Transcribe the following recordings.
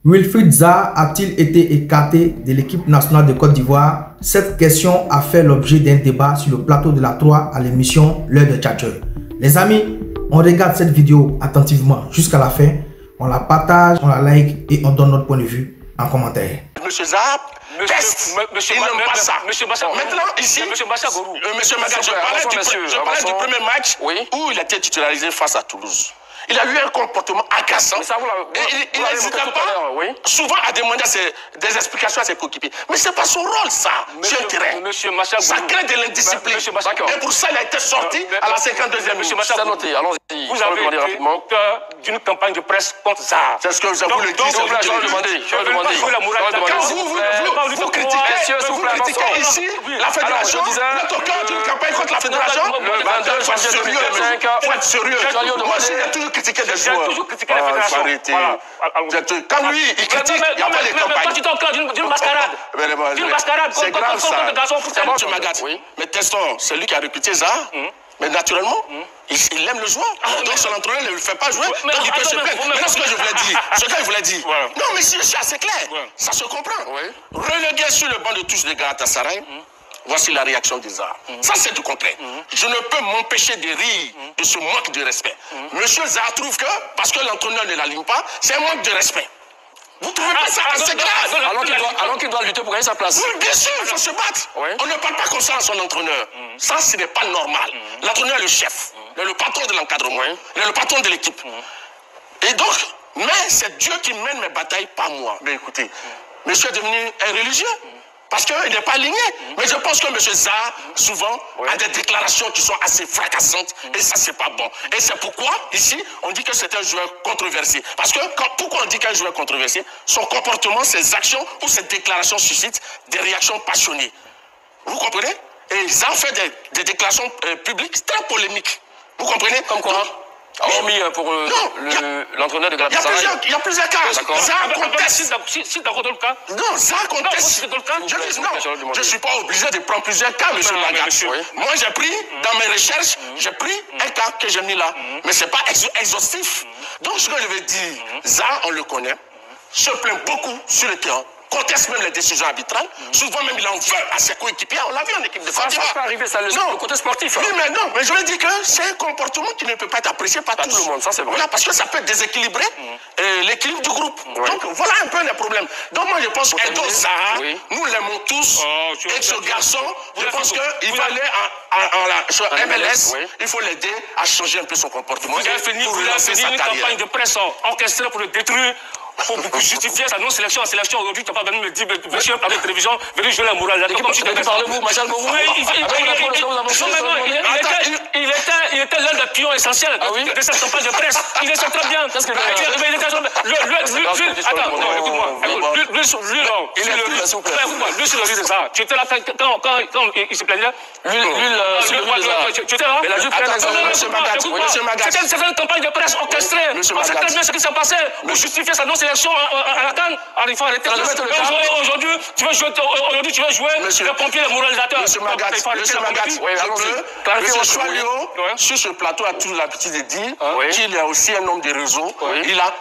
Wilfried Zaha a-t-il été écarté de l'équipe nationale de Côte d'Ivoire? Cette question a fait l'objet d'un débat sur le plateau de la 3 à l'émission L'heure de Tchatcher. Les amis, on regarde cette vidéo attentivement jusqu'à la fin, on la partage, on la like et on donne notre point de vue en commentaire. Monsieur Zaha, monsieur Bassa. Maintenant, ici, monsieur Magat, je parlais du premier match où il a été titularisé face à Toulouse. Il a eu un comportement agaçant. Il n'hésitait pas souvent à demander des explications à ses coéquipiers. Mais ce n'est pas son rôle, ça, sur le terrain. Ça crée de l'indiscipline. Et pour ça, il a été sorti à la 52e minute. C'est noté, allons-y. Vous avez été auteur d'une campagne de presse contre Zaha. C'est ce que je vous le dis. Je vais demander. Quand vous critiquez ici la fédération, vous êtes au cœur d'une campagne contre la fédération. Il faut être sérieux. Moi, j'ai toujours critiqué des joueurs. J'ai toujours critiqué la fédération. Quand lui, il critique, il n'y a pas de campagne. Mais toi, tu es au cœur d'une mascarade. D'une mascarade. C'est grave, ça. C'est bon, tu m'agaces. Mais Teston, c'est lui qui a recruté Zaha. Mais naturellement, il aime le joueur. Donc son entraîneur ne le fait pas jouer. Donc il peut se plaindre. Mais ce que je voulais dire, non, mais si je suis assez clair, ça se comprend. Relégué sur le banc de touche de Galatasaray, voici la réaction de Zaha. Ça, c'est du concret. Je ne peux m'empêcher de rire de ce manque de respect. Monsieur Zaha trouve que, parce que l'entraîneur ne l'aligne pas, c'est un manque de respect. Vous ne trouvez pas ça assez grave? Alors qu'il doit lutter pour gagner sa place. Bien sûr, il faut se battre. On ne parle pas comme ça à son entraîneur. Ça, ce n'est pas normal. L'entraîneur est le chef, il est le patron de l'encadrement, il est le patron de l'équipe. Et donc, mais c'est Dieu qui mène mes batailles, pas moi. Mais écoutez, monsieur est devenu un religieux. Parce qu'il n'est pas aligné. Mais je pense que M. Zaha, souvent, a des déclarations qui sont assez fracassantes. Et ça, c'est pas bon. Et c'est pourquoi, ici, on dit que c'est un joueur controversé. Parce que, pourquoi on dit qu'un joueur controversé? Son comportement, ses actions ou ses déclarations suscitent des réactions passionnées. Vous comprenez? Et Zaha fait des déclarations publiques très polémiques. Vous comprenez? Comme quoi? Hormis pour l'entraîneur de Galatasaray. Il y a plusieurs cas. Zaha conteste. Si d'accord dans le cas. Non, Zaha conteste. Je ne suis pas obligé de prendre plusieurs cas, monsieur Magat. Moi, j'ai pris, dans mes recherches, j'ai pris un cas que j'ai mis là. Mais ce n'est pas exhaustif. Donc, ce que je veux dire, Zaha, on le connaît, se plaint beaucoup sur le terrain. Conteste même les décisions arbitrales. Souvent même il en veut à ses coéquipiers. On l'a vu en équipe de France. Ça peut arriver, ça, le côté sportif. Oui, mais non, mais je veux dire que c'est un comportement qui ne peut pas être apprécié par tout le monde. Ça, c'est vrai. Voilà, parce que ça peut déséquilibrer l'équilibre du groupe. Donc voilà un peu les problèmes. Donc moi je pense qu'Edo Zaha, nous l'aimons tous. Et ce garçon, je pense qu'il va aller sur MLS. Il faut l'aider à changer un peu son comportement. Vous avez fini une campagne de presse orchestrée pour le détruire. Pour justifier sa non-sélection en sélection, aujourd'hui, tu n'as pas venu me dire, monsieur, avec la télévision, venez jouer la morale. Parlez-vous, Machal Gorou. Il était l'un des pions essentiels de cette campagne de presse. Il est très bien. Attends, lui, sur le riz de ça. Tu étais là quand il se plaignait. Tu étais là. C'était une campagne de presse orchestrée. On sait très bien ce qui s'est passé pour justifier sa non-sélection à la CAN. Il faut arrêter. Aujourd'hui, tu veux jouer les pompiers, les moralisateurs. Monsieur Magat, Monsieur Choualio, sur ce plateau, a toujours l'habitude de dire qu'il est aussi un homme de réseau. Il a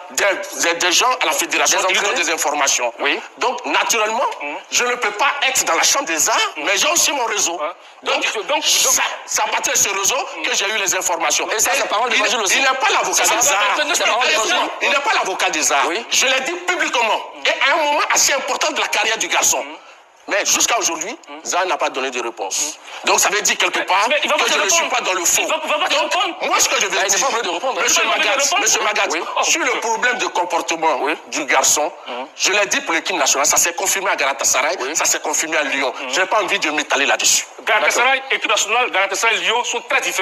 des gens à la fédération qui lui donnent des informations. Donc, naturellement, je ne peux pas être dans la chambre des arts, mais j'ai aussi mon réseau. Donc, c'est à partir de ce réseau que j'ai eu les informations. Et ça, c'est parole de Magil aussi. Il n'est pas l'avocat des arts. Il n'est pas l'avocat des arts. Je l'ai dit publiquement. Et à un moment assez important de la carrière du garçon. Mais jusqu'à aujourd'hui, Zaha n'a pas donné de réponse. Donc ça veut dire quelque part que je ne suis pas dans le faux. Donc, moi ce que je veux dire, Monsieur Magat, sur le problème de comportement du garçon, je l'ai dit pour l'équipe nationale, ça s'est confirmé à Galatasaray, ça s'est confirmé à Lyon. Je n'ai pas envie de m'étaler là-dessus. Galatasaray, équipe nationale, Galatasaray, Lyon sont très différents.